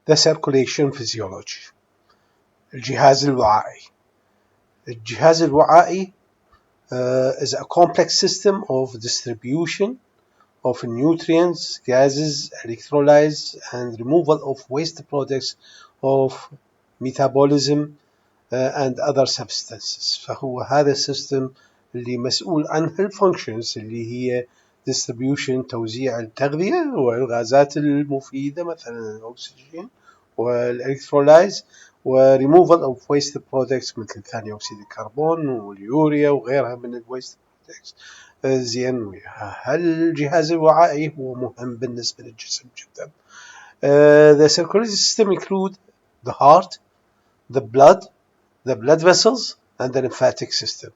The circulation physiology. الجهاز الوعائي. الجهاز الوعائي is a complex system of distribution of nutrients, gases, electrolytes, and removal of waste products of metabolism and other substances. فهو هذا السيستم اللي مسؤول عن الفانكشنز اللي هي distribution توزيع التغذية والغازات المفيدة مثلا الأكسجين والإلكترولايز removal of waste products مثل ثاني أكسيد الكربون واليوريا وغيرها من الويست products. زين هالجهاز الوعائي هو مهم بالنسبة للجسم جدا. The circulatory system include the heart, the blood vessels, and the lymphatic system.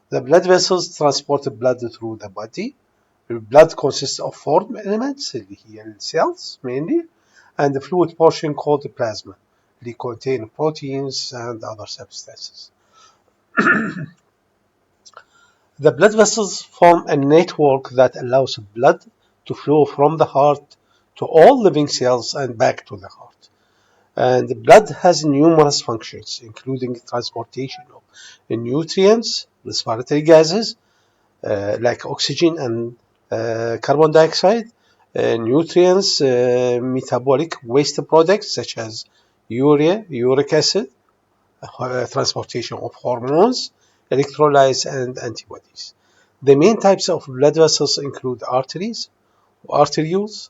The blood vessels transport the blood through the body. The blood consists of four elements اللي هي cells mainly, and the fluid portion called the plasma. They contain proteins and other substances. The blood vessels form a network that allows blood to flow from the heart to all living cells and back to the heart. And the blood has numerous functions, including transportation of nutrients, respiratory gases, like oxygen and carbon dioxide, nutrients, metabolic waste products such as urea, uric acid, transportation of hormones, electrolytes, and antibodies. The main types of blood vessels include arteries, arterioles,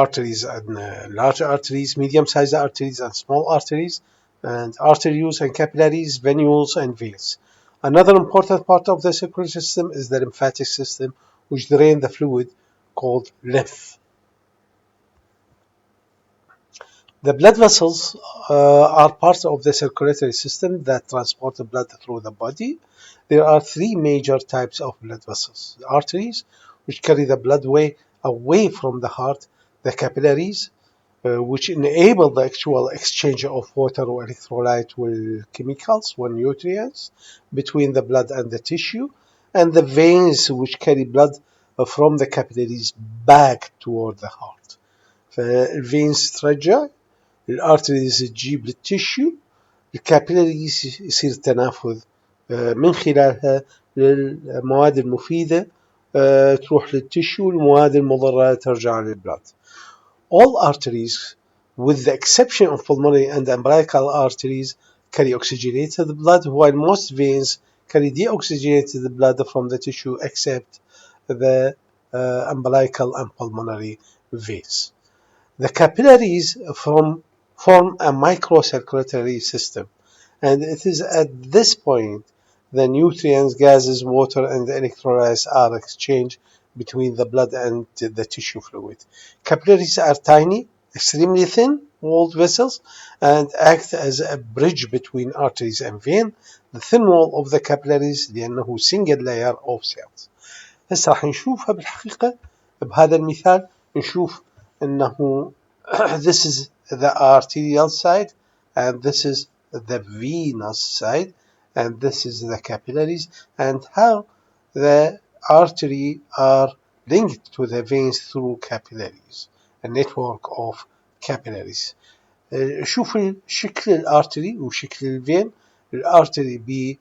arteries and large arteries, medium-sized arteries and small arteries, and arterioles and capillaries, venules, and veins. Another important part of the circulatory system is the lymphatic system, which drains the fluid called lymph. The blood vessels are part of the circulatory system that transport the blood through the body. There are three major types of blood vessels. The arteries, which carry the blood away from the heart. The capillaries, which enable the actual exchange of water or electrolyte with chemicals or nutrients between the blood and the tissue. And the veins, which carry blood from the capillaries back toward the heart. الفينز ترجع، الارتريز تجيب للتشيو، الكابيلاريز يصير تنافذ من خلالها للمواد المفيدة تروح للتشيو، والمواد المضرة ترجع للبلاد. All arteries, with the exception of pulmonary and umbilical arteries, carry oxygenated blood, while most veins carry deoxygenated blood from the tissue except the umbilical and pulmonary veins. The capillaries form a microcirculatory system, and it is at this point the nutrients, gases, water, and electrolytes are exchanged between the blood and the tissue fluid. Capillaries are tiny, extremely thin-walled vessels and act as a bridge between arteries and veins. The thin wall of the capillaries لأنه single layer of cells. هسه راح نشوفها بالحقيقة بهذا المثال. نشوف أنه this is the arterial side, and this is the venous side, and this is the capillaries, and how the artery are linked to the veins through capillaries, a network of capillaries. شوف شكل الارتري وشكل الفين. الارتري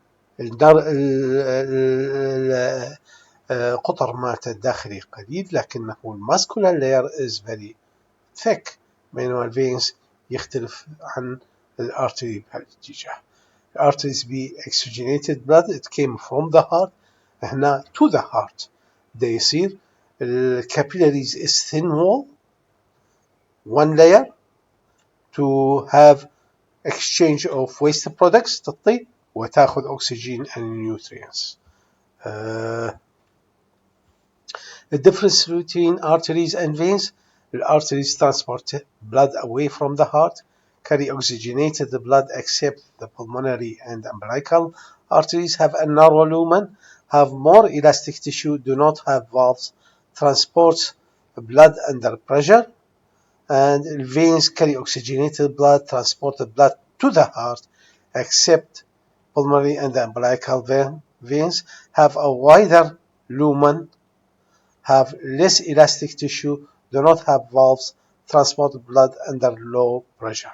قطر مالته الداخلي قليل، لكنه الماسكولار layer is very thick، بينما الفينز يختلف عن الارتري بهالاتجاه. Arteries be oxygenated blood, it came from the heart هنا to the heart. ده يصير capillaries is thin wall, one layer to have exchange of waste products تطي وتاخذ oxygen and nutrients. The difference between arteries and veins. The arteries transport blood away from the heart, carry oxygenated blood except the pulmonary and umbilical arteries have a narrow lumen, have more elastic tissue, do not have valves, transports blood under pressure, and veins carry oxygenated blood, transport the blood to the heart, except pulmonary and umbilical veins have a wider lumen, have less elastic tissue, do not have valves, transport blood under low pressure.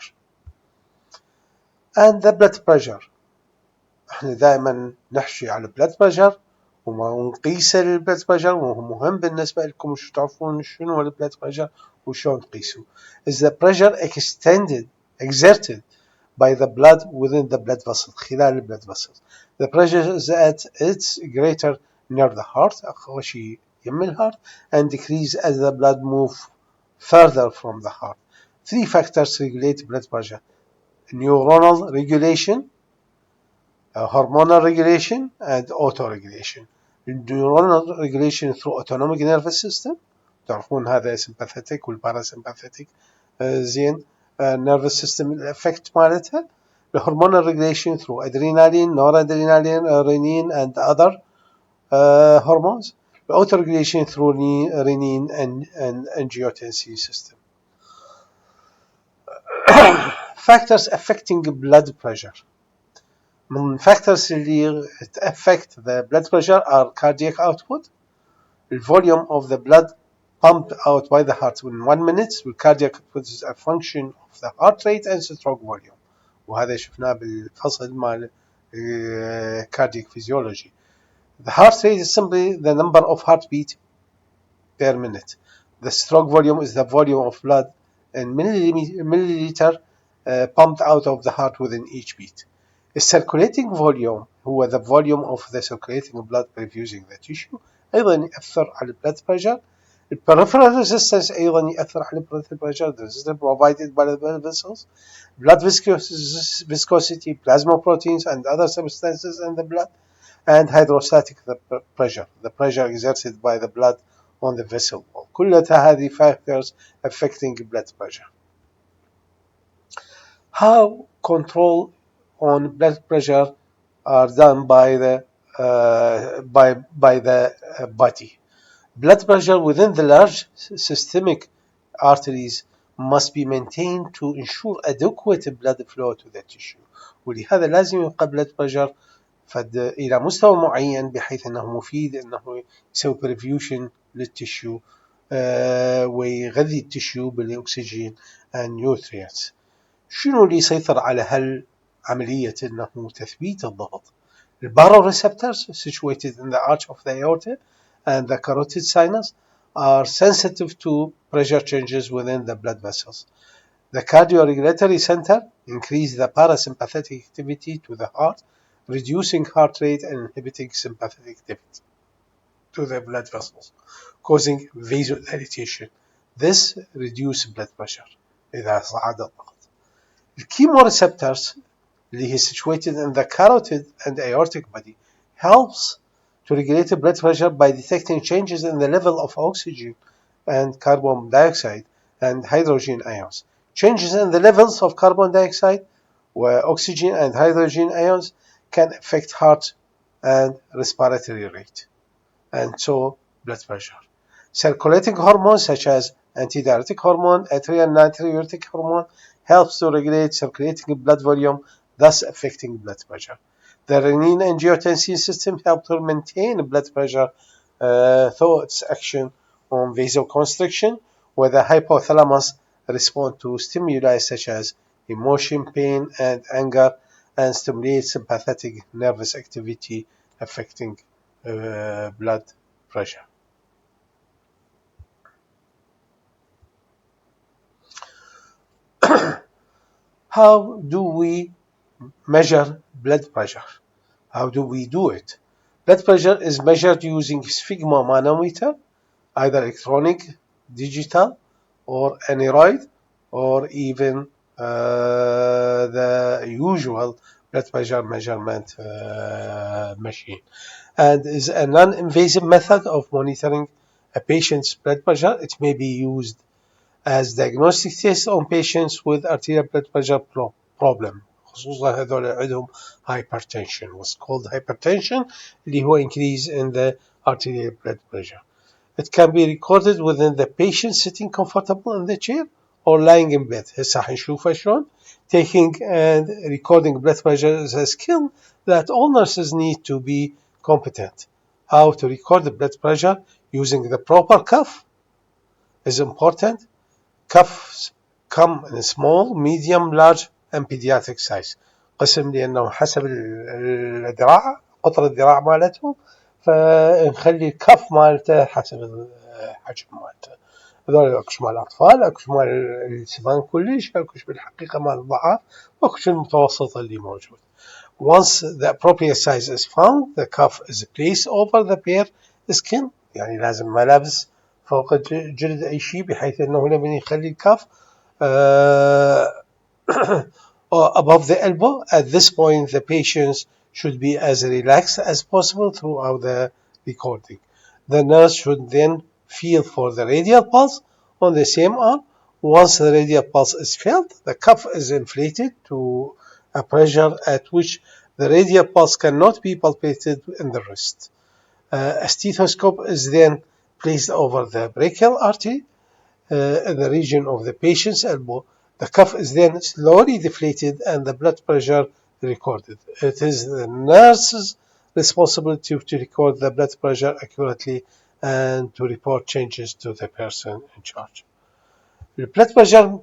And the blood pressure، احنا دائما نحكي على البلد بريشر ونقيس البلد بريشر، وهو مهم بالنسبة لكم شو تعرفون شنو البلد بريشر وشلون تقيسوه. Is the pressure exerted by the blood within the blood vessel، خلال البلد vessels. The pressure is at its greater near the heart، أقوى شيء يم الهارت، and decrease as the blood move further from the heart. Three factors regulate blood pressure: neuronal regulation, hormonal regulation, and auto-regulation. Neuronal regulation through autonomic nervous system، تعرفون هذا sympathetic والباراسمباثيتك زين nervous system الافكت مالتها. The hormonal regulation through adrenaline, noradrenaline, renin, and other hormones. The auto-regulation through renin and angiotensin system. Factors affecting blood pressure. من factors اللي affect the blood pressure are cardiac output، the volume of the blood pumped out by the heart in 1 minute. والcardiac output is a function of the heart rate and stroke volume، وهذا شفناه بالفصل مال cardiac physiology. The heart rate is simply the number of heartbeat per minute. The stroke volume is the volume of blood in milliliter pumped out of the heart within each beat. The circulating volume هو the volume of the circulating blood perfusing the tissue، أيضا يأثر على blood pressure. The peripheral resistance أيضا يأثر على blood pressure. The resistance provided by the blood vessels, blood viscosity, plasma proteins, and other substances in the blood, and hydrostatic pressure, the pressure exerted by the blood on the vessel. كلها هذه factors affecting blood pressure. How control on blood pressure are done by the body. Blood pressure within the large systemic arteries must be maintained to ensure adequate blood flow to the tissue، ولهذا لازم يبقى blood pressure إلى مستوى معين بحيث أنه مفيد أنه يسوي perfusion للتشيو ويغذي التشيو بالأكسجين and nutrients. شنو اللي يسيطر على هالعملية أنه تثبيت الضغط؟ The baroreceptors situated in the arch of the aorta and the carotid sinus are sensitive to pressure changes within the blood vessels. The cardioregulatory center increases the parasympathetic activity to the heart, reducing heart rate and inhibiting sympathetic activity to the blood vessels, causing vasodilatation. This reduces blood pressure إذا صعد الضغط. The chemoreceptors اللي هي situated in the carotid and aortic body helps to regulate the blood pressure by detecting changes in the level of oxygen and carbon dioxide and hydrogen ions. Changes in the levels of carbon dioxide, oxygen and hydrogen ions can affect heart and respiratory rate, and so blood pressure. Circulating hormones such as antidiuretic hormone, atrial natriuretic hormone helps to regulate circulating blood volume, thus affecting blood pressure. The renin-angiotensin system helps to maintain blood pressure through its action on vasoconstriction, where the hypothalamus responds to stimuli such as emotion, pain, and anger, and stimulates sympathetic nervous activity affecting blood pressure. How do we measure blood pressure? How do we do it? Blood pressure is measured using sphygmomanometer, either electronic, digital, or aneroid, or even the usual blood pressure measurement machine, and is a non-invasive method of monitoring a patient's blood pressure. It may be used as diagnostic test on patients with arterial blood pressure problem، خصوصا هذول عندهم hypertension. What's called hypertension اللي هو increase in the arterial blood pressure. It can be recorded within the patient sitting comfortable in the chair or lying in bed. هسه حنشوفه شلون. Taking and recording blood pressure is a skill that all nurses need to be competent. How to record the blood pressure using the proper cuff is important. cuffs come in small, medium, large and pediatric size. قسم لأنه حسب الذراع قطر الذراع مالتهم، فنخلي الكف مالته حسب الحجم مالته. هذول اكوش مال الاطفال، اكوش مال السمان كلش، اكوش بالحقيقه مال الضعاف، واكوش المتوسط اللي موجود. Once the appropriate size is found, the cuff is placed over the bare skin. يعني لازم ملابس فوق الجلد أي شيء بحيث أنه لما يخلي الكف above the elbow. At this point, the patients should be as relaxed as possible throughout the recording. The nurse should then feel for the radial pulse on the same arm. Once the radial pulse is felt, the cuff is inflated to a pressure at which the radial pulse cannot be palpated in the wrist. A stethoscope is then placed over the brachial artery in the region of the patient's elbow. The cuff is then slowly deflated and the blood pressure recorded. It is the nurse's responsibility to record the blood pressure accurately and to report changes to the person in charge. The blood pressure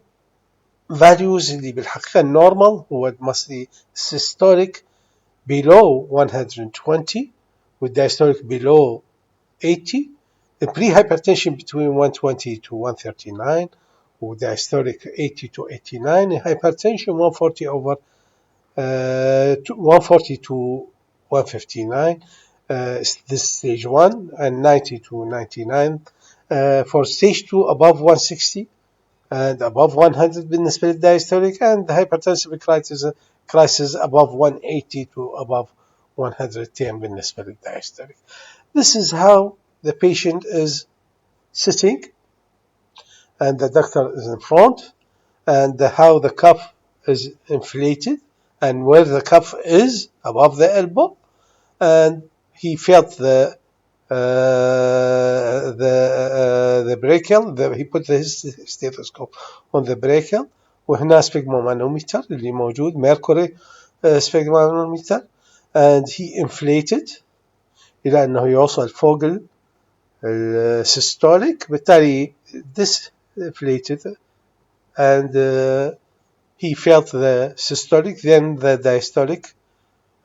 values اللي بالحقيقة normal هو must be systolic below 120 with diastolic below 80, and pre-hypertension between 120 to 139 with diastolic 80 to 89, and hypertension 140 over 140 to 159, this stage 1, and 90 to 99. For stage 2 above 160 and above 100 بالنسبة للdiastolic, and the hypertensive crisis above 180 to above 110 بالنسبة للdiastolic. This is how the patient is sitting and the doctor is in front, and how the cuff is inflated and where the cuff is above the elbow, and he felt the brachial. He put his stethoscope on the brachial, وهنا sphygmomanometer اللي موجود mercury sphygmomanometer, and he inflated إلى أنه يوصل فوق systolic. بالتالي deflated and he felt the systolic, then the diastolic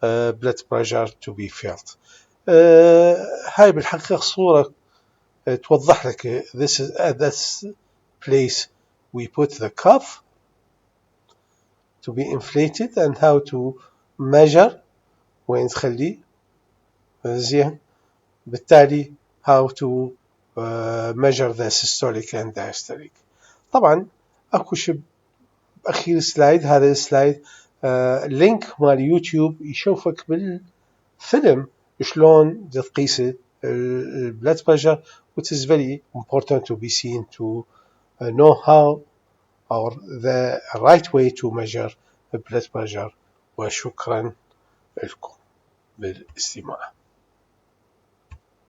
blood pressure to be felt. هاي بالحقيقة صورة توضح لك this is at this place we put the cuff to be inflated and how to measure وين تخليه زين. بالتالي how to measure the systolic and diastolic. طبعا اكو شيء اخير سلايد، هذا السلايد لينك مال يوتيوب يشوفك بالفيلم شلون تقيس البلد بريشر, which is very important to be seen to know how or the right way to measure the blood pressure. وشكرا لكم بالاستماع.